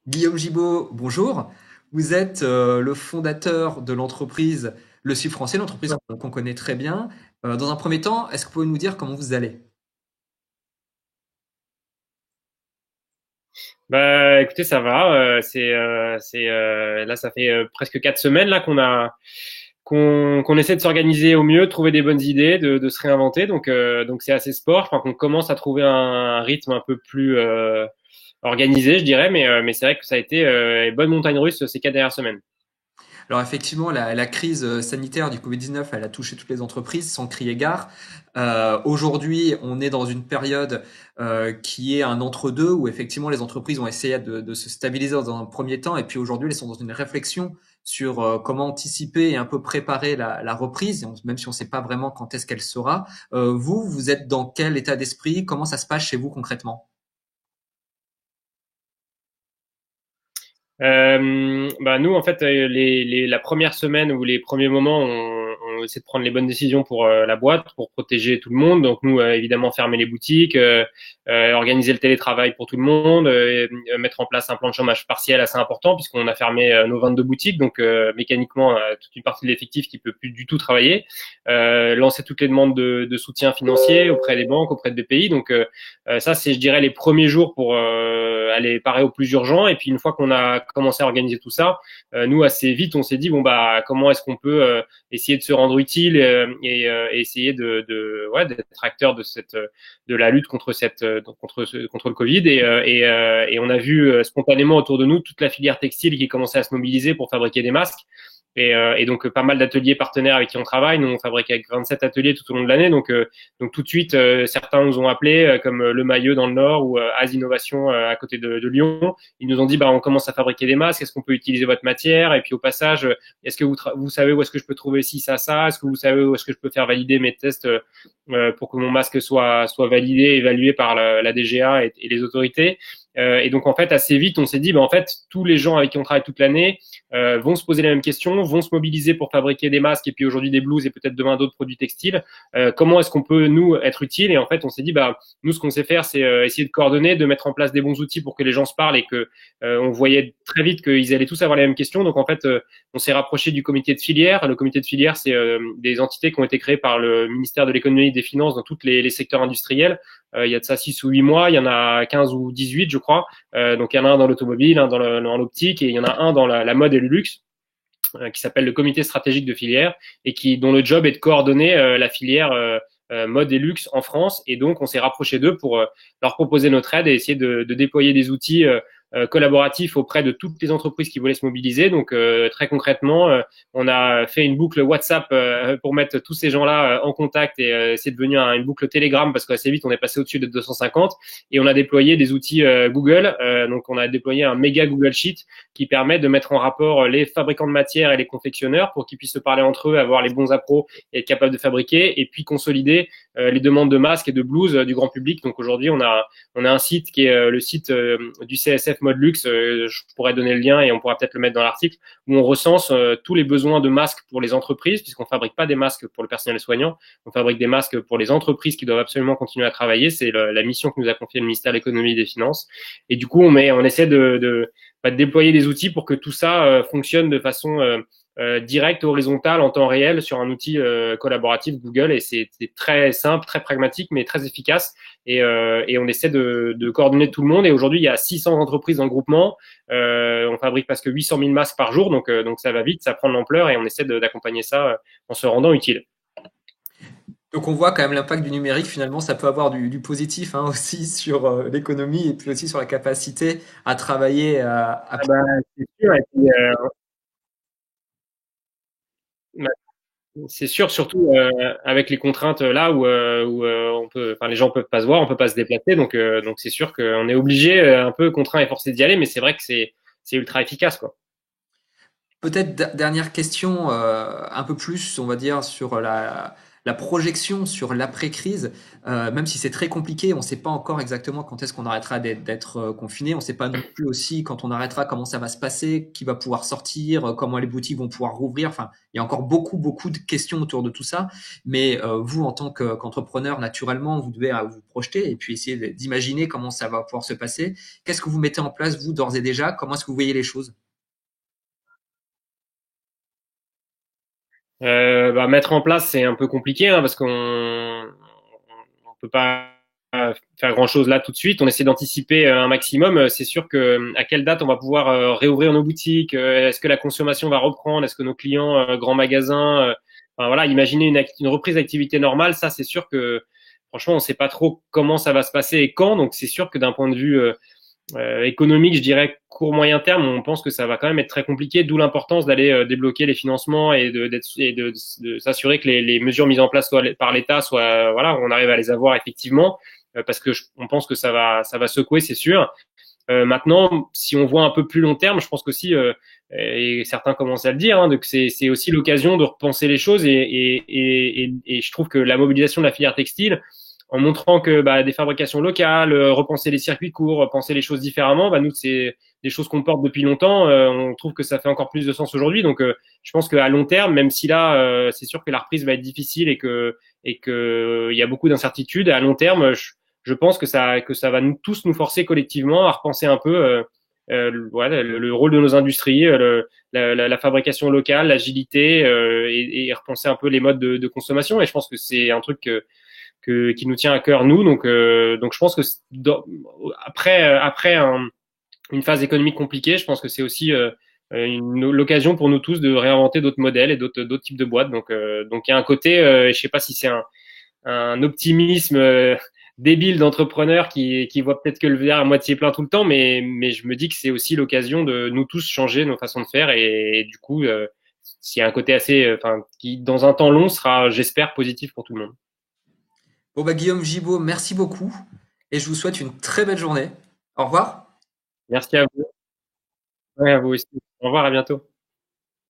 Guillaume Gibaud, bonjour. Vous êtes le fondateur de l'entreprise Le Sud Français, l'entreprise qu'on connaît très bien. Dans un premier temps, est-ce que vous pouvez nous dire comment vous allez? Bah, écoutez, ça va. Là, ça fait presque 4 semaines là qu'on essaie de s'organiser au mieux, de trouver des bonnes idées, de se réinventer. Donc c'est assez sport. Je crois qu'on commence à trouver un rythme un peu plus organisé, je dirais. Mais c'est vrai que ça a été une bonne montagne russe ces 4 dernières semaines. Alors effectivement, la crise sanitaire du Covid-19, elle a touché toutes les entreprises sans crier gare. Aujourd'hui, on est dans une période qui est un entre-deux où effectivement les entreprises ont essayé de se stabiliser dans un premier temps et puis aujourd'hui, elles sont dans une réflexion sur comment anticiper et un peu préparer la reprise, même si on ne sait pas vraiment quand est-ce qu'elle sera. Vous êtes dans quel état d'esprit? Comment ça se passe chez vous concrètement? Bah nous, en fait, la première semaine ou les premiers moments, on essaie de prendre les bonnes décisions pour la boîte, pour protéger tout le monde. Donc nous, évidemment, fermer les boutiques, organiser le télétravail pour tout le monde, mettre en place un plan de chômage partiel assez important puisqu'on a fermé nos 22 boutiques. Donc mécaniquement, toute une partie de l'effectif qui peut plus du tout travailler. Lancer toutes les demandes de soutien financier auprès des banques, auprès de BPI. Donc ça, c'est, je dirais, les premiers jours pour aller parer au plus urgent. Et puis une fois qu'on a commencé à organiser tout ça, nous assez vite, on s'est dit bon bah comment est-ce qu'on peut essayer de se rendre utile et essayer ouais, d'être acteur de la lutte contre contre le Covid. Et on a vu spontanément autour de nous toute la filière textile qui commençait à se mobiliser pour fabriquer des masques. Et donc pas mal d'ateliers partenaires avec qui on travaille. Nous on fabrique avec 27 ateliers tout au long de l'année. Donc tout de suite, certains nous ont appelés, comme Le Mailleux dans le Nord ou As Innovation à côté de Lyon. Ils nous ont dit, bah, on commence à fabriquer des masques. Est-ce qu'on peut utiliser votre matière? Et puis au passage, est-ce que vous savez où est-ce que je peux trouver ci, ça? Est-ce que vous savez où est-ce que je peux faire valider mes tests pour que mon masque soit validé, évalué par la DGA et les autorités? Et donc en fait, assez vite, on s'est dit, bah, en fait, tous les gens avec qui on travaille toute l'année vont se poser les mêmes questions, vont se mobiliser pour fabriquer des masques et puis aujourd'hui des blouses et peut-être demain d'autres produits textiles. Comment est-ce qu'on peut nous être utile? Et en fait on s'est dit bah nous ce qu'on sait faire c'est essayer de coordonner, de mettre en place des bons outils pour que les gens se parlent et que on voyait très vite qu'ils allaient tous avoir les mêmes questions. Donc en fait on s'est rapproché du comité de filière. Le comité de filière c'est des entités qui ont été créées par le ministère de l'économie et des finances dans tous les secteurs industriels. Il y a de ça 6 ou 8 mois, il y en a 15 ou 18 je crois. Donc il y en a un dans l'automobile, un dans l'optique et il y en a un dans la mode et le luxe qui s'appelle le comité stratégique de filière et dont le job est de coordonner la filière mode et luxe en France. Et donc, on s'est rapproché d'eux pour leur proposer notre aide et essayer de déployer des outils collaboratifs auprès de toutes les entreprises qui voulaient se mobiliser. Donc, très concrètement, on a fait une boucle WhatsApp pour mettre tous ces gens-là en contact et c'est devenu une boucle Telegram parce qu'assez vite, on est passé au-dessus de 250 et on a déployé des outils Google. Donc, on a déployé un méga Google Sheet qui permet de mettre en rapport les fabricants de matières et les confectionneurs pour qu'ils puissent se parler entre eux, avoir les bons appros et être capables de fabriquer, et puis consolider les demandes de masques et de blouses du grand public. Donc aujourd'hui, on a un site qui est le site du CSF Mode Luxe. Je pourrais donner le lien et on pourra peut-être le mettre dans l'article, où on recense tous les besoins de masques pour les entreprises, puisqu'on fabrique pas des masques pour le personnel soignant, on fabrique des masques pour les entreprises qui doivent absolument continuer à travailler. C'est la mission que nous a confiée le ministère de l'économie et des finances. Et du coup, on essaie de déployer des outils pour que tout ça fonctionne de façon directe, horizontale, en temps réel sur un outil collaboratif Google. Et c'est très simple, très pragmatique, mais très efficace. Et on essaie de coordonner tout le monde. Et aujourd'hui, il y a 600 entreprises dans le groupement. On fabrique presque 800 000 masques par jour. Donc ça va vite, ça prend de l'ampleur et on essaie d'accompagner ça en se rendant utile. Donc on voit quand même l'impact du numérique, finalement, ça peut avoir du positif hein, aussi sur l'économie et puis aussi sur la capacité à travailler à Ah bah, c'est sûr. Et puis, c'est sûr, surtout avec les contraintes là où enfin, les gens peuvent pas se voir, on peut pas se déplacer, donc c'est sûr qu'on est obligé, un peu contraint et forcé d'y aller, mais c'est vrai que c'est ultra efficace, quoi. peut-être dernière question, un peu plus, on va dire, sur la projection sur l'après-crise, même si c'est très compliqué, on ne sait pas encore exactement quand est-ce qu'on arrêtera d'être confiné. On ne sait pas non plus aussi quand on arrêtera comment ça va se passer, qui va pouvoir sortir, comment les boutiques vont pouvoir rouvrir. Enfin, il y a encore beaucoup de questions autour de tout ça. Mais vous, en tant qu'entrepreneur, naturellement, vous devez vous projeter et puis essayer d'imaginer comment ça va pouvoir se passer. Qu'est-ce que vous mettez en place, vous, d'ores et déjà? Comment est-ce que vous voyez les choses? Mettre en place, c'est un peu compliqué parce qu'on peut pas faire grand-chose là tout de suite. On essaie d'anticiper un maximum. C'est sûr que à quelle date on va pouvoir réouvrir nos boutiques? Est-ce que la consommation va reprendre? Est-ce que nos clients grands magasins, enfin, voilà, imaginer une reprise d'activité normale, ça c'est sûr que franchement on sait pas trop comment ça va se passer et quand. Donc c'est sûr que d'un point de vue économique, je dirais court moyen terme, on pense que ça va quand même être très compliqué, d'où l'importance d'aller débloquer les financements et de s'assurer que les mesures mises en place par l'État soient, voilà, on arrive à les avoir effectivement, parce que on pense que ça va secouer, c'est sûr. Maintenant, si on voit un peu plus long terme, je pense qu'aussi, et certains commencent à le dire, donc c'est aussi l'occasion de repenser les choses et je trouve que la mobilisation de la filière textile, en montrant que des fabrications locales, repenser les circuits courts, repenser les choses différemment, nous c'est des choses qu'on porte depuis longtemps. On trouve que ça fait encore plus de sens aujourd'hui. Donc je pense qu'à long terme, même si là c'est sûr que la reprise va être difficile et que il y a beaucoup d'incertitudes, à long terme, je pense que ça va nous tous nous forcer collectivement à repenser un peu voilà, le rôle de nos industries, la fabrication locale, l'agilité et repenser un peu les modes de consommation. Et je pense que c'est un truc qui nous tient à cœur nous. Donc je pense que après une phase économique compliquée, je pense que c'est aussi l'occasion pour nous tous de réinventer d'autres modèles et d'autres types de boîtes. Donc il y a un côté, je sais pas si c'est un optimisme débile d'entrepreneur qui voit peut-être que le verre à moitié plein tout le temps, mais je me dis que c'est aussi l'occasion de nous tous changer nos façons de faire et du coup, s'il y a un côté assez, enfin, qui dans un temps long sera, j'espère, positif pour tout le monde. Bon, Guillaume Gibaud, merci beaucoup et je vous souhaite une très belle journée. Au revoir. Merci à vous. Ouais, à vous aussi. Au revoir, à bientôt.